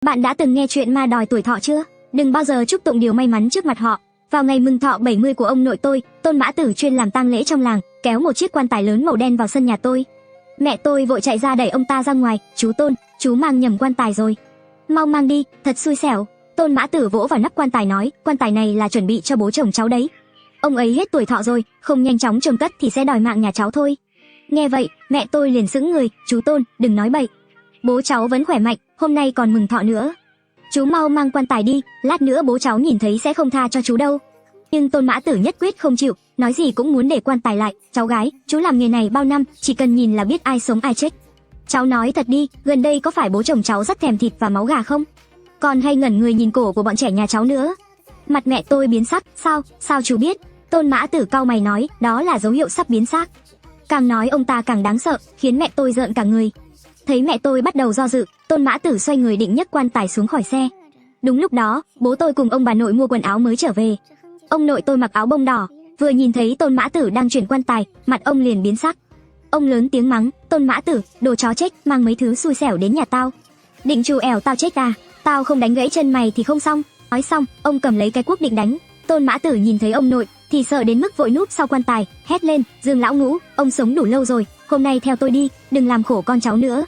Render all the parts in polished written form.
Bạn đã từng nghe chuyện ma đòi tuổi thọ chưa? Đừng bao giờ chúc tụng điều may mắn trước mặt họ. Vào ngày mừng thọ 70 của ông nội tôi, Tôn Mã Tử chuyên làm tang lễ trong làng, kéo một chiếc quan tài lớn màu đen vào sân nhà tôi. Mẹ tôi vội chạy ra đẩy ông ta ra ngoài, "Chú Tôn, chú mang nhầm quan tài rồi. Mau mang đi, thật xui xẻo." Tôn Mã Tử vỗ vào nắp quan tài nói, "Quan tài này là chuẩn bị cho bố chồng cháu đấy. Ông ấy hết tuổi thọ rồi, không nhanh chóng chôn cất thì sẽ đòi mạng nhà cháu thôi." Nghe vậy, mẹ tôi liền sững người, "Chú Tôn, đừng nói bậy. Bố cháu vẫn khỏe mạnh, hôm nay còn mừng thọ nữa. Chú mau mang quan tài đi, lát nữa bố cháu nhìn thấy sẽ không tha cho chú đâu." Nhưng Tôn Mã Tử nhất quyết không chịu, nói gì cũng muốn để quan tài lại. "Cháu gái, chú làm nghề này bao năm, chỉ cần nhìn là biết ai sống ai chết. Cháu nói thật đi, gần đây có phải bố chồng cháu rất thèm thịt và máu gà không? Còn hay ngẩn người nhìn cổ của bọn trẻ nhà cháu nữa." Mặt mẹ tôi biến sắc, sao chú biết?" Tôn Mã Tử cau mày nói, "Đó là dấu hiệu sắp biến xác." Càng nói ông ta càng đáng sợ, khiến mẹ tôi rợn cả người. Thấy mẹ tôi bắt đầu do dự, Tôn Mã Tử xoay người định nhấc quan tài xuống khỏi xe. Đúng lúc đó, bố tôi cùng ông bà nội mua quần áo mới trở về. Ông nội tôi mặc áo bông đỏ, vừa nhìn thấy Tôn Mã Tử đang chuyển quan tài, mặt ông liền biến sắc. Ông lớn tiếng mắng, "Tôn Mã Tử, đồ chó chết, mang mấy thứ xui xẻo đến nhà tao. Định trù ẻo tao chết à? Tao không đánh gãy chân mày thì không xong." Nói xong, ông cầm lấy cái cuốc định đánh. Tôn Mã Tử nhìn thấy ông nội thì sợ đến mức vội núp sau quan tài, hét lên, "Dương lão ngũ, ông sống đủ lâu rồi, hôm nay theo tôi đi, đừng làm khổ con cháu nữa."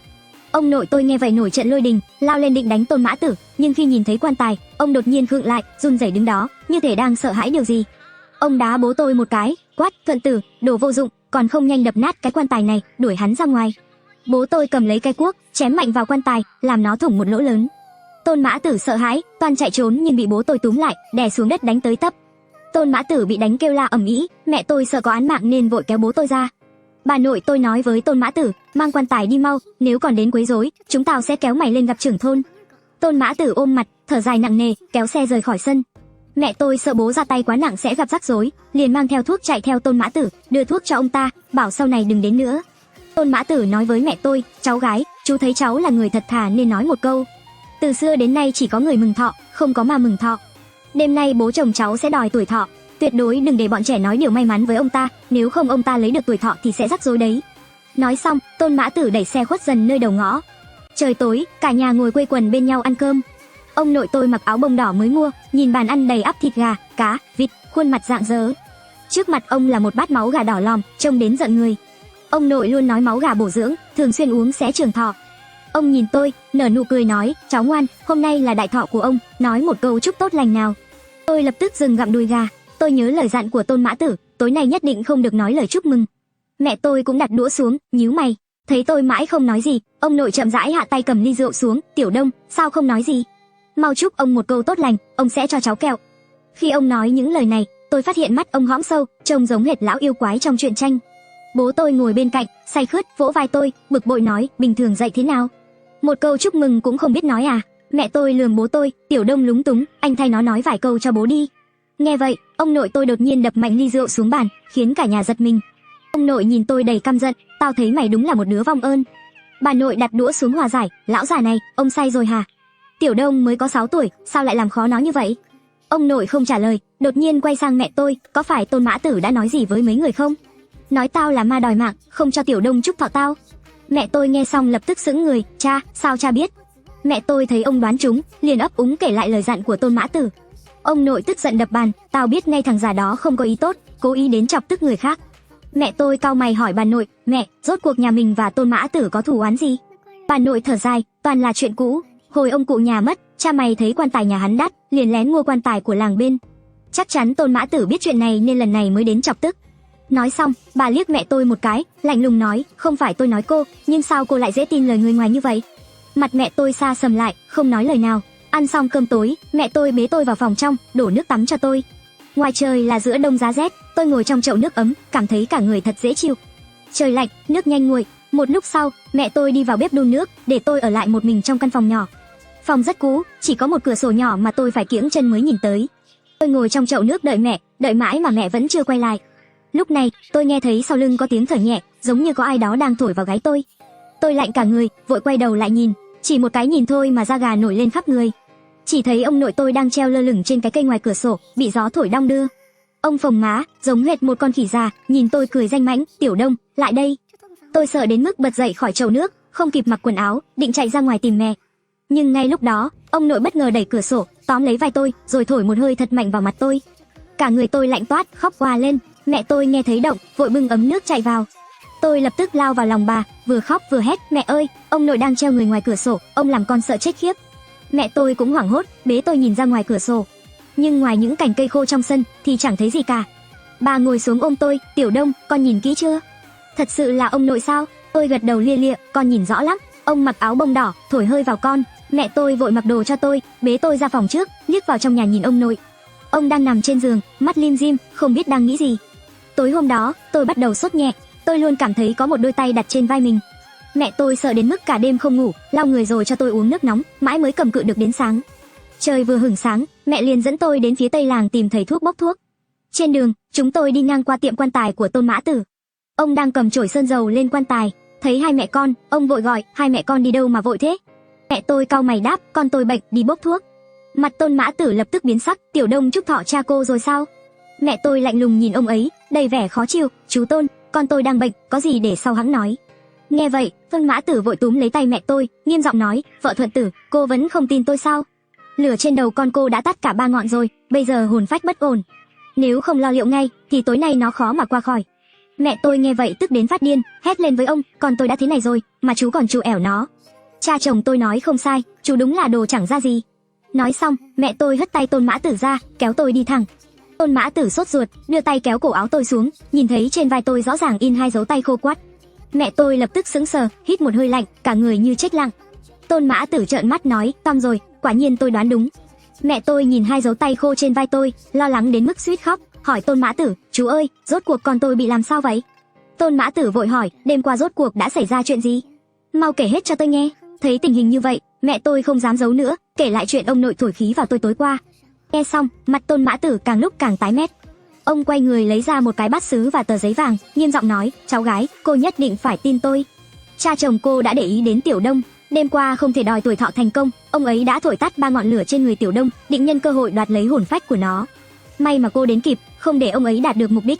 Ông nội tôi nghe vậy nổi trận lôi đình, lao lên định đánh Tôn Mã Tử, nhưng khi nhìn thấy quan tài, ông đột nhiên khựng lại, run rẩy đứng đó, như thể đang sợ hãi điều gì. Ông đá bố tôi một cái, quát, "Thuận tử, đồ vô dụng, còn không nhanh đập nát cái quan tài này, đuổi hắn ra ngoài." Bố tôi cầm lấy cái cuốc, chém mạnh vào quan tài, làm nó thủng một lỗ lớn. Tôn Mã Tử sợ hãi, toan chạy trốn nhưng bị bố tôi túm lại, đè xuống đất đánh tới tấp. Tôn Mã Tử bị đánh kêu la ầm ĩ, mẹ tôi sợ có án mạng nên vội kéo bố tôi ra. Bà nội tôi nói với Tôn Mã Tử, "Mang quan tài đi mau, nếu còn đến quấy rối, chúng tao sẽ kéo mày lên gặp trưởng thôn." Tôn Mã Tử ôm mặt, thở dài nặng nề, kéo xe rời khỏi sân. Mẹ tôi sợ bố ra tay quá nặng sẽ gặp rắc rối, liền mang theo thuốc chạy theo Tôn Mã Tử, đưa thuốc cho ông ta, bảo sau này đừng đến nữa. Tôn Mã Tử nói với mẹ tôi, "Cháu gái, chú thấy cháu là người thật thà nên nói một câu. Từ xưa đến nay chỉ có người mừng thọ, không có ma mừng thọ. Đêm nay bố chồng cháu sẽ đòi tuổi thọ. Tuyệt đối đừng để bọn trẻ nói điều may mắn với ông ta, nếu không ông ta lấy được tuổi thọ thì sẽ rắc rối đấy." Nói xong, Tôn Mã Tử đẩy xe khuất dần nơi đầu ngõ. Trời tối, cả nhà ngồi quây quần bên nhau ăn cơm. Ông nội tôi mặc áo bông đỏ mới mua, nhìn bàn ăn đầy ắp thịt gà, cá, vịt, khuôn mặt rạng rỡ. Trước mặt ông là một bát máu gà đỏ lòm, trông đến giận người. Ông nội luôn nói máu gà bổ dưỡng, thường xuyên uống sẽ trường thọ. Ông nhìn tôi, nở nụ cười nói, "Cháu ngoan, hôm nay là đại thọ của ông, nói một câu chúc tốt lành nào." Tôi lập tức dừng gặm đùi gà. Tôi nhớ lời dặn của Tôn Mã Tử, tối nay nhất định không được nói lời chúc mừng. Mẹ tôi cũng đặt đũa xuống, nhíu mày. Thấy tôi mãi không nói gì, ông nội chậm rãi hạ tay cầm ly rượu xuống, "Tiểu Đông, sao không nói gì? Mau chúc ông một câu tốt lành, ông sẽ cho cháu kẹo." Khi ông nói những lời này, tôi phát hiện mắt ông hõm sâu, trông giống hệt lão yêu quái trong truyện tranh. Bố tôi ngồi bên cạnh, say khướt, vỗ vai tôi, bực bội nói, "Bình thường dạy thế nào? Một câu chúc mừng cũng không biết nói à?" Mẹ tôi lườm bố tôi, "Tiểu Đông lúng túng, anh thay nó nói vài câu cho bố đi." Nghe vậy, ông nội tôi đột nhiên đập mạnh ly rượu xuống bàn, khiến cả nhà giật mình. Ông nội nhìn tôi đầy căm giận, "Tao thấy mày đúng là một đứa vong ơn." Bà nội đặt đũa xuống hòa giải, "Lão già này, ông say rồi hả? Tiểu Đông mới có 6 tuổi, sao lại làm khó nó như vậy?" Ông nội không trả lời, đột nhiên quay sang mẹ tôi, "Có phải Tôn Mã Tử đã nói gì với mấy người không? Nói tao là ma đòi mạng, không cho Tiểu Đông chúc thọ tao." Mẹ tôi nghe xong lập tức sững người, "Cha, sao cha biết?" Mẹ tôi thấy ông đoán trúng, liền ấp úng kể lại lời dặn của Tôn Mã Tử. Ông nội tức giận đập bàn, "Tao biết ngay thằng già đó không có ý tốt, cố ý đến chọc tức người khác." Mẹ tôi cau mày hỏi bà nội, "Mẹ, rốt cuộc nhà mình và Tôn Mã Tử có thù oán gì?" Bà nội thở dài, "Toàn là chuyện cũ. Hồi ông cụ nhà mất, cha mày thấy quan tài nhà hắn đắt, liền lén mua quan tài của làng bên. Chắc chắn Tôn Mã Tử biết chuyện này nên lần này mới đến chọc tức." Nói xong, bà liếc mẹ tôi một cái, lạnh lùng nói, "Không phải tôi nói cô, nhưng sao cô lại dễ tin lời người ngoài như vậy?" Mặt mẹ tôi sa sầm lại, không nói lời nào. Ăn xong cơm tối, mẹ tôi bế tôi vào phòng trong, đổ nước tắm cho tôi. Ngoài trời là giữa đông giá rét, tôi ngồi trong chậu nước ấm, cảm thấy cả người thật dễ chịu. Trời lạnh, nước nhanh nguội. Một lúc sau, mẹ tôi đi vào bếp đun nước, để tôi ở lại một mình trong căn phòng nhỏ. Phòng rất cũ, chỉ có một cửa sổ nhỏ mà tôi phải kiễng chân mới nhìn tới. Tôi ngồi trong chậu nước đợi mẹ, đợi mãi mà mẹ vẫn chưa quay lại. Lúc này, tôi nghe thấy sau lưng có tiếng thở nhẹ, giống như có ai đó đang thổi vào gáy tôi. Tôi lạnh cả người, vội quay đầu lại nhìn, chỉ một cái nhìn thôi mà da gà nổi lên khắp người. Chỉ thấy ông nội tôi đang treo lơ lửng trên cái cây ngoài cửa sổ, bị gió thổi đong đưa. Ông phồng má, giống hệt một con khỉ già, nhìn tôi cười danh mãnh, "Tiểu Đông, lại đây." Tôi sợ đến mức bật dậy khỏi chậu nước, không kịp mặc quần áo, định chạy ra ngoài tìm mẹ. Nhưng ngay lúc đó, ông nội bất ngờ đẩy cửa sổ, tóm lấy vai tôi, rồi thổi một hơi thật mạnh vào mặt tôi. Cả người tôi lạnh toát, khóc òa lên. Mẹ tôi nghe thấy động, vội bưng ấm nước chạy vào. Tôi lập tức lao vào lòng bà, vừa khóc vừa hét, mẹ ơi, ông nội đang treo người ngoài cửa sổ, ông làm con sợ chết khiếp. Mẹ tôi cũng hoảng hốt, bế tôi nhìn ra ngoài cửa sổ. Nhưng ngoài những cành cây khô trong sân thì chẳng thấy gì cả. Bà ngồi xuống ôm tôi, Tiểu Đông, con nhìn kỹ chưa? Thật sự là ông nội sao? Tôi gật đầu lia lịa, con nhìn rõ lắm. Ông mặc áo bông đỏ, thổi hơi vào con. Mẹ tôi vội mặc đồ cho tôi, bế tôi ra phòng trước, liếc vào trong nhà nhìn ông nội. Ông đang nằm trên giường, mắt lim dim, không biết đang nghĩ gì. Tối hôm đó, tôi bắt đầu sốt nhẹ. Tôi luôn cảm thấy có một đôi tay đặt trên vai mình. Mẹ tôi sợ đến mức cả đêm không ngủ, lau người rồi cho tôi uống nước nóng, mãi mới cầm cự được đến sáng. Trời vừa hửng sáng, mẹ liền dẫn tôi đến phía tây làng tìm thầy thuốc bốc thuốc. Trên đường, chúng tôi đi ngang qua tiệm quan tài của Tôn Mã Tử. Ông đang cầm chổi sơn dầu lên quan tài, thấy hai mẹ con, ông vội gọi, hai mẹ con đi đâu mà vội thế? Mẹ tôi cau mày đáp, con tôi bệnh, đi bốc thuốc. Mặt Tôn Mã Tử lập tức biến sắc, Tiểu Đông chúc thọ cha cô rồi sao? Mẹ tôi lạnh lùng nhìn ông ấy, đầy vẻ khó chịu, chú Tôn, con tôi đang bệnh, có gì để sau hẵng nói. Nghe vậy, Tôn Mã Tử vội túm lấy tay mẹ tôi, nghiêm giọng nói, vợ Thuận Tử, cô vẫn không tin tôi sao? Lửa trên đầu con cô đã tắt cả 3 ngọn rồi, bây giờ hồn phách bất ổn. Nếu không lo liệu ngay, thì tối nay nó khó mà qua khỏi. Mẹ tôi nghe vậy tức đến phát điên, hét lên với ông, con tôi đã thế này rồi, mà chú còn trù ẻo nó. Cha chồng tôi nói không sai, chú đúng là đồ chẳng ra gì. Nói xong, mẹ tôi hất tay Tôn Mã Tử ra, kéo tôi đi thẳng. Tôn Mã Tử sốt ruột, đưa tay kéo cổ áo tôi xuống, nhìn thấy trên vai tôi rõ ràng in 2 dấu tay khô quắt. Mẹ tôi lập tức sững sờ, hít một hơi lạnh, cả người như chết lặng. Tôn Mã Tử trợn mắt nói, xong rồi, quả nhiên tôi đoán đúng. Mẹ tôi nhìn 2 dấu tay khô trên vai tôi, lo lắng đến mức suýt khóc, hỏi Tôn Mã Tử, chú ơi, rốt cuộc con tôi bị làm sao vậy? Tôn Mã Tử vội hỏi, đêm qua rốt cuộc đã xảy ra chuyện gì? Mau kể hết cho tôi nghe. Thấy tình hình như vậy, mẹ tôi không dám giấu nữa, kể lại chuyện ông nội thổi khí vào tôi tối qua. Nghe xong, mặt Tôn Mã Tử càng lúc càng tái mét. Ông quay người lấy ra một cái bát sứ và tờ giấy vàng, nghiêm giọng nói, cháu gái, cô nhất định phải tin tôi. Cha chồng cô đã để ý đến Tiểu Đông, đêm qua không thể đòi tuổi thọ thành công, ông ấy đã thổi tắt 3 ngọn lửa trên người Tiểu Đông, định nhân cơ hội đoạt lấy hồn phách của nó. May mà cô đến kịp, không để ông ấy đạt được mục đích.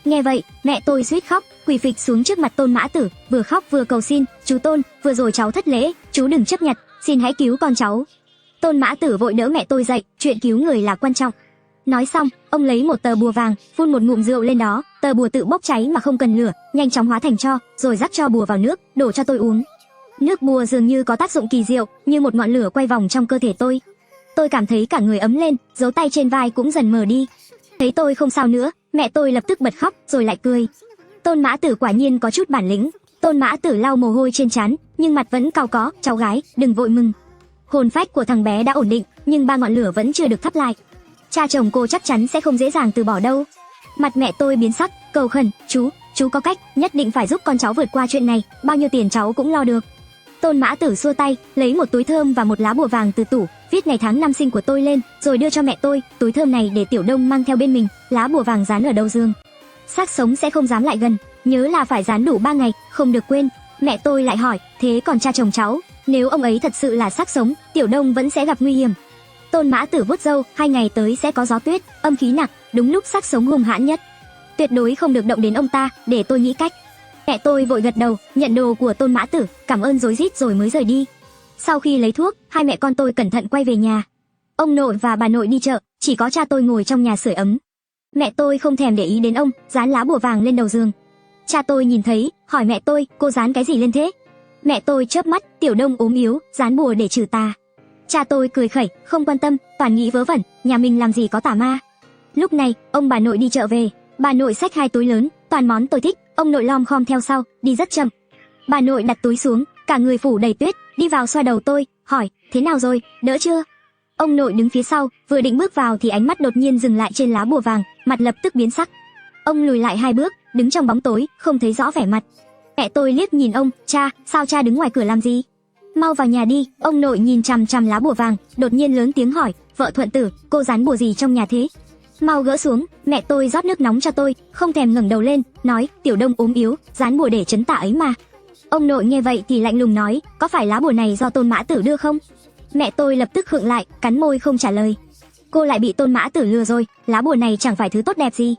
Nghe vậy, mẹ tôi suýt khóc, quỳ phịch xuống trước mặt Tôn Mã Tử, vừa khóc vừa cầu xin, chú Tôn, vừa rồi cháu thất lễ, chú đừng chấp nhặt, xin hãy cứu con cháu. Tôn Mã Tử vội đỡ mẹ tôi dậy, chuyện cứu người là quan trọng. Nói xong, ông lấy một tờ bùa vàng, phun một ngụm rượu lên đó, tờ bùa tự bốc cháy mà không cần lửa, nhanh chóng hóa thành tro, rồi rắc cho bùa vào nước, đổ cho tôi uống. Nước bùa dường như có tác dụng kỳ diệu, như một ngọn lửa quay vòng trong cơ thể tôi. Tôi cảm thấy cả người ấm lên, dấu tay trên vai cũng dần mờ đi. Thấy tôi không sao nữa, mẹ tôi lập tức bật khóc, rồi lại cười. Tôn Mã Tử quả nhiên có chút bản lĩnh. Tôn Mã Tử lau mồ hôi trên trán, nhưng mặt vẫn cau có, cháu gái, đừng vội mừng. Hồn phách của thằng bé đã ổn định, nhưng 3 ngọn lửa vẫn chưa được thắp lại. Cha chồng cô chắc chắn sẽ không dễ dàng từ bỏ đâu. Mặt mẹ tôi biến sắc, cầu khẩn, chú có cách, nhất định phải giúp con cháu vượt qua chuyện này, bao nhiêu tiền cháu cũng lo được. Tôn Mã Tử xua tay, lấy một túi thơm và một lá bùa vàng từ tủ, viết ngày tháng năm sinh của tôi lên, rồi đưa cho mẹ tôi. Túi thơm này để Tiểu Đông mang theo bên mình, lá bùa vàng dán ở đầu giường. Xác sống sẽ không dám lại gần, nhớ là phải dán đủ 3 ngày, không được quên. Mẹ tôi lại hỏi, thế còn cha chồng cháu, nếu ông ấy thật sự là xác sống, Tiểu Đông vẫn sẽ gặp nguy hiểm. Tôn Mã Tử vuốt râu, 2 ngày tới sẽ có gió tuyết, âm khí nặng, đúng lúc xác sống hung hãn nhất. Tuyệt đối không được động đến ông ta, để tôi nghĩ cách. Mẹ tôi vội gật đầu, nhận đồ của Tôn Mã Tử, cảm ơn rối rít rồi mới rời đi. Sau khi lấy thuốc, hai mẹ con tôi cẩn thận quay về nhà. Ông nội và bà nội đi chợ, chỉ có cha tôi ngồi trong nhà sưởi ấm. Mẹ tôi không thèm để ý đến ông, dán lá bùa vàng lên đầu giường. Cha tôi nhìn thấy, hỏi mẹ tôi, cô dán cái gì lên thế? Mẹ tôi chớp mắt, Tiểu Đông ốm yếu, dán bùa để trừ tà. Cha tôi cười khẩy, không quan tâm, toàn nghĩ vớ vẩn, nhà mình làm gì có tà ma. Lúc này, ông bà nội đi chợ về, bà nội xách 2 túi lớn, toàn món tôi thích, ông nội lom khom theo sau, đi rất chậm. Bà nội đặt túi xuống, cả người phủ đầy tuyết, đi vào xoa đầu tôi, hỏi, thế nào rồi, đỡ chưa? Ông nội đứng phía sau, vừa định bước vào thì ánh mắt đột nhiên dừng lại trên lá bùa vàng, mặt lập tức biến sắc. Ông lùi lại 2 bước, đứng trong bóng tối, không thấy rõ vẻ mặt. Mẹ tôi liếc nhìn ông, cha, sao cha đứng ngoài cửa làm gì? Mau vào nhà đi. Ông nội nhìn chằm chằm lá bùa vàng, đột nhiên lớn tiếng hỏi, vợ Thuận Tử, cô dán bùa gì trong nhà thế? Mau gỡ xuống. Mẹ tôi rót nước nóng cho tôi, không thèm ngẩng đầu lên, nói, Tiểu Đông ốm yếu, dán bùa để trấn tà ấy mà. Ông nội nghe vậy thì lạnh lùng nói, có phải lá bùa này do Tôn Mã Tử đưa không? Mẹ tôi lập tức khựng lại, cắn môi không trả lời. Cô lại bị Tôn Mã Tử lừa rồi, lá bùa này chẳng phải thứ tốt đẹp gì.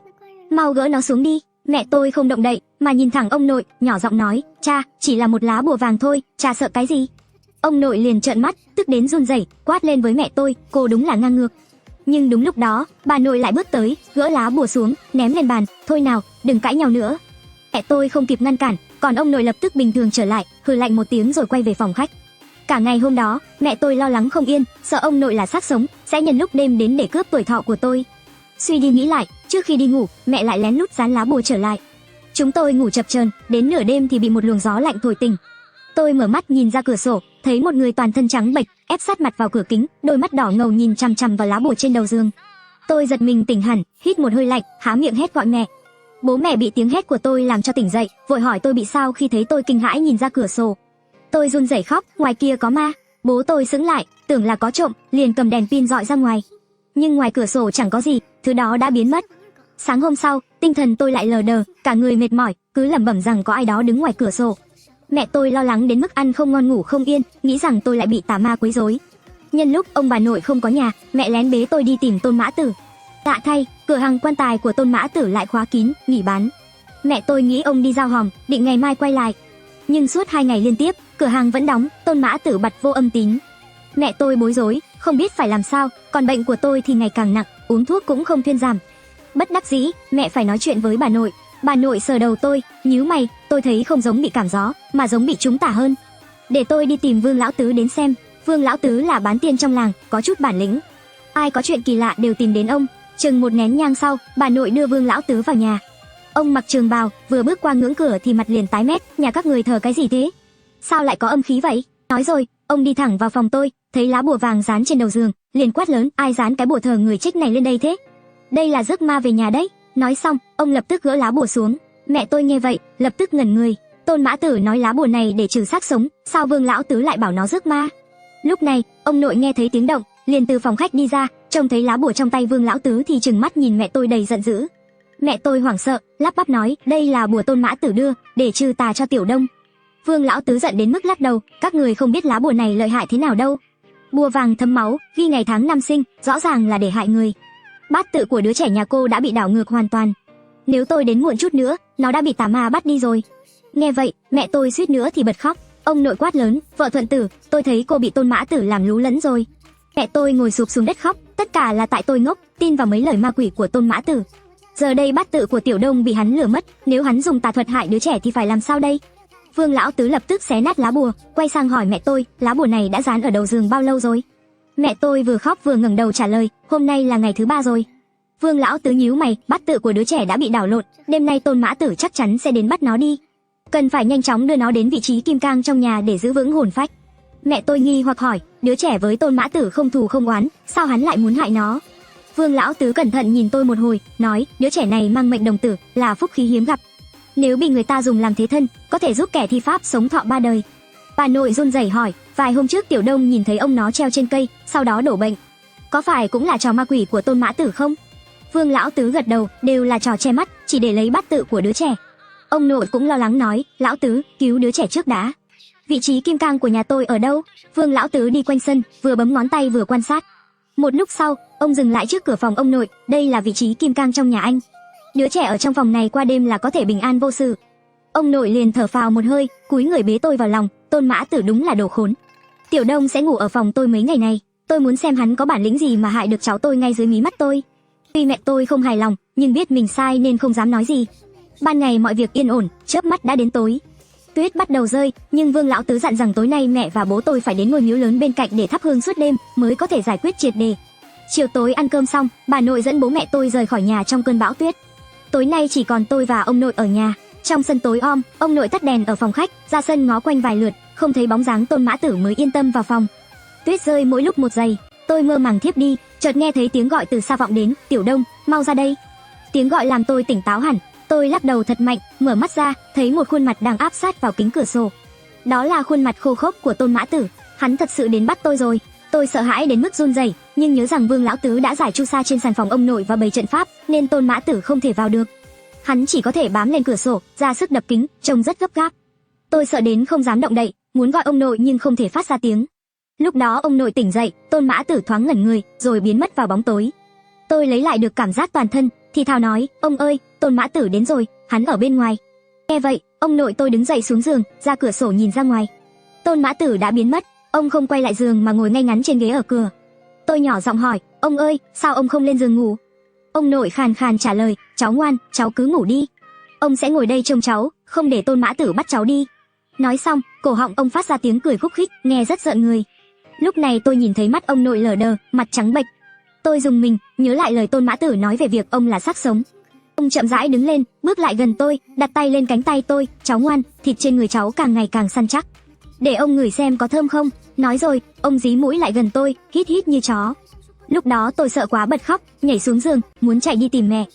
Mau gỡ nó xuống đi. Mẹ tôi không động đậy, mà nhìn thẳng ông nội, nhỏ giọng nói, cha, chỉ là một lá bùa vàng thôi, cha sợ cái gì? Ông nội liền trợn mắt, tức đến run rẩy, quát lên với mẹ tôi, cô đúng là ngang ngược. Nhưng đúng lúc đó, bà nội lại bước tới, gỡ lá bùa xuống, ném lên bàn, thôi nào, đừng cãi nhau nữa. Mẹ tôi không kịp ngăn cản, còn ông nội lập tức bình thường trở lại, hừ lạnh một tiếng rồi quay về phòng khách. Cả ngày hôm đó, mẹ tôi lo lắng không yên, sợ ông nội là xác sống, sẽ nhân lúc đêm đến để cướp tuổi thọ của tôi. Suy đi nghĩ lại, trước khi đi ngủ, mẹ lại lén lút dán lá bùa trở lại. Chúng tôi ngủ chập chờn, đến nửa đêm thì bị một luồng gió lạnh thổi tỉnh. Tôi mở mắt nhìn ra cửa sổ, thấy một người toàn thân trắng bệch, ép sát mặt vào cửa kính, đôi mắt đỏ ngầu nhìn chằm chằm vào lá bùa trên đầu giường. Tôi giật mình tỉnh hẳn, hít một hơi lạnh, há miệng hét gọi mẹ. Bố mẹ bị tiếng hét của tôi làm cho tỉnh dậy, vội hỏi tôi bị sao khi thấy tôi kinh hãi nhìn ra cửa sổ. Tôi run rẩy khóc, ngoài kia có ma. Bố tôi sững lại, tưởng là có trộm, liền cầm đèn pin dọi ra ngoài. Nhưng ngoài cửa sổ chẳng có gì, thứ đó đã biến mất. Sáng hôm sau, tinh thần tôi lại lờ đờ, cả người mệt mỏi, cứ lẩm bẩm rằng có ai đó đứng ngoài cửa sổ. Mẹ tôi lo lắng đến mức ăn không ngon ngủ không yên, nghĩ rằng tôi lại bị tà ma quấy rối. Nhân lúc ông bà nội không có nhà, mẹ lén bế tôi đi tìm Tôn Mã Tử. Lạ thay, cửa hàng quan tài của Tôn Mã Tử lại khóa kín, nghỉ bán. Mẹ tôi nghĩ ông đi giao hòm, định ngày mai quay lại. Nhưng suốt 2 ngày liên tiếp, cửa hàng vẫn đóng, Tôn Mã Tử bật vô âm tín. Mẹ tôi bối rối, không biết phải làm sao, còn bệnh của tôi thì ngày càng nặng, uống thuốc cũng không thuyên giảm. Bất đắc dĩ, mẹ phải nói chuyện với bà nội. Bà nội sờ đầu tôi, nhíu mày, tôi thấy không giống bị cảm gió, mà giống bị trúng tả hơn. Để tôi đi tìm Vương lão tứ đến xem. Vương lão tứ là bán tiên trong làng, có chút bản lĩnh. Ai có chuyện kỳ lạ đều tìm đến ông. Chừng một nén nhang sau, bà nội đưa Vương lão tứ vào nhà. Ông mặc trường bào, vừa bước qua ngưỡng cửa thì mặt liền tái mét, nhà các người thờ cái gì thế? Sao lại có âm khí vậy? Nói rồi, ông đi thẳng vào phòng tôi, thấy lá bùa vàng dán trên đầu giường, liền quát lớn, ai dán cái bùa thờ người chết này lên đây thế? Đây là rước ma về nhà đấy. Nói xong, ông lập tức gỡ lá bùa xuống. Mẹ tôi nghe vậy, lập tức ngẩn người. Tôn Mã Tử nói lá bùa này để trừ xác sống, sao Vương lão tứ lại bảo nó rước ma? Lúc này, ông nội nghe thấy tiếng động, liền từ phòng khách đi ra, trông thấy lá bùa trong tay Vương lão tứ thì trừng mắt nhìn mẹ tôi đầy giận dữ. Mẹ tôi hoảng sợ, lắp bắp nói, đây là bùa Tôn Mã Tử đưa, để trừ tà cho Tiểu Đông. Vương lão tứ giận đến mức lắc đầu, các người không biết lá bùa này lợi hại thế nào đâu. Bùa vàng thấm máu, ghi ngày tháng năm sinh, rõ ràng là để hại người. Bát tự của đứa trẻ nhà cô đã bị đảo ngược hoàn toàn. Nếu tôi đến muộn chút nữa, nó đã bị tà ma bắt đi rồi. Nghe vậy, mẹ tôi suýt nữa thì bật khóc. Ông nội quát lớn, vợ Thuận Tử, tôi thấy cô bị Tôn Mã Tử làm lú lẫn rồi. Mẹ tôi ngồi sụp xuống đất khóc, tất cả là tại tôi ngốc, tin vào mấy lời ma quỷ của Tôn Mã Tử. Giờ đây bát tự của Tiểu Đông bị hắn lừa mất, nếu hắn dùng tà thuật hại đứa trẻ thì phải làm sao đây? Vương lão tứ lập tức xé nát lá bùa, quay sang hỏi mẹ tôi, lá bùa này đã dán ở đầu giường bao lâu rồi? Mẹ tôi vừa khóc vừa ngẩng đầu trả lời, hôm nay là ngày thứ 3 rồi. Vương lão tứ nhíu mày, bát tự của đứa trẻ đã bị đảo lộn, đêm nay Tôn Mã Tử chắc chắn sẽ đến bắt nó đi. Cần phải nhanh chóng đưa nó đến vị trí kim cang trong nhà để giữ vững hồn phách. Mẹ tôi nghi hoặc hỏi, đứa trẻ với Tôn Mã Tử không thù không oán, sao hắn lại muốn hại nó? Vương lão tứ cẩn thận nhìn tôi một hồi, nói, đứa trẻ này mang mệnh đồng tử, là phúc khí hiếm gặp. Nếu bị người ta dùng làm thế thân, có thể giúp kẻ thi pháp sống thọ 3 đời. Bà nội run rẩy hỏi, vài hôm trước Tiểu Đông nhìn thấy ông nó treo trên cây, sau đó đổ bệnh. Có phải cũng là trò ma quỷ của Tôn Mã Tử không? Vương lão tứ gật đầu, đều là trò che mắt, chỉ để lấy bát tự của đứa trẻ. Ông nội cũng lo lắng nói, lão tứ, cứu đứa trẻ trước đã. Vị trí kim cang của nhà tôi ở đâu? Vương lão tứ đi quanh sân, vừa bấm ngón tay vừa quan sát. Một lúc sau, ông dừng lại trước cửa phòng ông nội, đây là vị trí kim cang trong nhà anh. Đứa trẻ ở trong phòng này qua đêm là có thể bình an vô sự. Ông nội liền thở phào một hơi, cúi người bế tôi vào lòng, Tôn Mã Tử đúng là đồ khốn. Tiểu Đông sẽ ngủ ở phòng tôi mấy ngày này, tôi muốn xem hắn có bản lĩnh gì mà hại được cháu tôi ngay dưới mí mắt tôi. Tuy mẹ tôi không hài lòng, nhưng biết mình sai nên không dám nói gì. Ban ngày mọi việc yên ổn, chớp mắt đã đến tối. Tuyết bắt đầu rơi, nhưng Vương lão tứ dặn rằng tối nay mẹ và bố tôi phải đến ngôi miếu lớn bên cạnh để thắp hương suốt đêm mới có thể giải quyết triệt đề. Chiều tối ăn cơm xong, bà nội dẫn bố mẹ tôi rời khỏi nhà trong cơn bão tuyết. Tối nay chỉ còn tôi và ông nội ở nhà. Trong sân tối om, ông nội tắt đèn ở phòng khách, ra sân ngó quanh vài lượt, không thấy bóng dáng Tôn Mã Tử mới yên tâm vào phòng. Tuyết rơi mỗi lúc một giây, tôi mơ màng thiếp đi, chợt nghe thấy tiếng gọi từ xa vọng đến, Tiểu Đông, mau ra đây. Tiếng gọi làm tôi tỉnh táo hẳn, tôi lắc đầu thật mạnh, mở mắt ra, thấy một khuôn mặt đang áp sát vào kính cửa sổ. Đó là khuôn mặt khô khốc của Tôn Mã Tử, hắn thật sự đến bắt tôi rồi. Tôi sợ hãi đến mức run rẩy, nhưng nhớ rằng Vương lão tứ đã giải chu sa trên sàn phòng ông nội và bày trận pháp, nên Tôn Mã Tử không thể vào được. Hắn chỉ có thể bám lên cửa sổ, ra sức đập kính, trông rất gấp gáp. Tôi sợ đến không dám động đậy, muốn gọi ông nội nhưng không thể phát ra tiếng. Lúc đó ông nội tỉnh dậy, Tôn Mã Tử thoáng ngẩn người, rồi biến mất vào bóng tối. Tôi lấy lại được cảm giác toàn thân, thì thào nói, ông ơi, Tôn Mã Tử đến rồi, hắn ở bên ngoài. Nghe vậy, ông nội tôi đứng dậy xuống giường, ra cửa sổ nhìn ra ngoài. Tôn Mã Tử đã biến mất. Ông không quay lại giường mà ngồi ngay ngắn trên ghế ở cửa. Tôi nhỏ giọng hỏi, ông ơi, sao ông không lên giường ngủ? Ông nội khàn khàn trả lời, cháu ngoan, cháu cứ ngủ đi. Ông sẽ ngồi đây trông cháu, không để Tôn Mã Tử bắt cháu đi. Nói xong, cổ họng ông phát ra tiếng cười khúc khích, nghe rất rợn người. Lúc này tôi nhìn thấy mắt ông nội lờ đờ, mặt trắng bệch. Tôi rùng mình, nhớ lại lời Tôn Mã Tử nói về việc ông là xác sống. Ông chậm rãi đứng lên, bước lại gần tôi, đặt tay lên cánh tay tôi, cháu ngoan, thịt trên người cháu càng ngày càng săn chắc. Để ông ngửi xem có thơm không. Nói rồi, ông dí mũi lại gần tôi, hít hít như chó. Lúc đó tôi sợ quá bật khóc, nhảy xuống giường, muốn chạy đi tìm mẹ.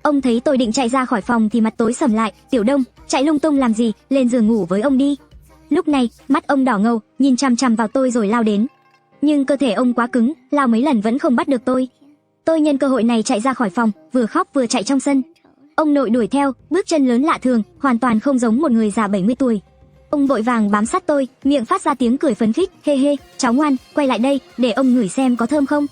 Ông thấy tôi định chạy ra khỏi phòng thì mặt tối sầm lại, Tiểu Đông, chạy lung tung làm gì, lên giường ngủ với ông đi. Lúc này, mắt ông đỏ ngầu, nhìn chằm chằm vào tôi rồi lao đến. Nhưng cơ thể ông quá cứng, lao mấy lần vẫn không bắt được tôi. Tôi nhân cơ hội này chạy ra khỏi phòng, vừa khóc vừa chạy trong sân. Ông nội đuổi theo, bước chân lớn lạ thường, hoàn toàn không giống một người già 70 tuổi. Ông vội vàng bám sát tôi, miệng phát ra tiếng cười phấn khích, hê hê, cháu ngoan, quay lại đây, để ông ngửi xem có thơm không.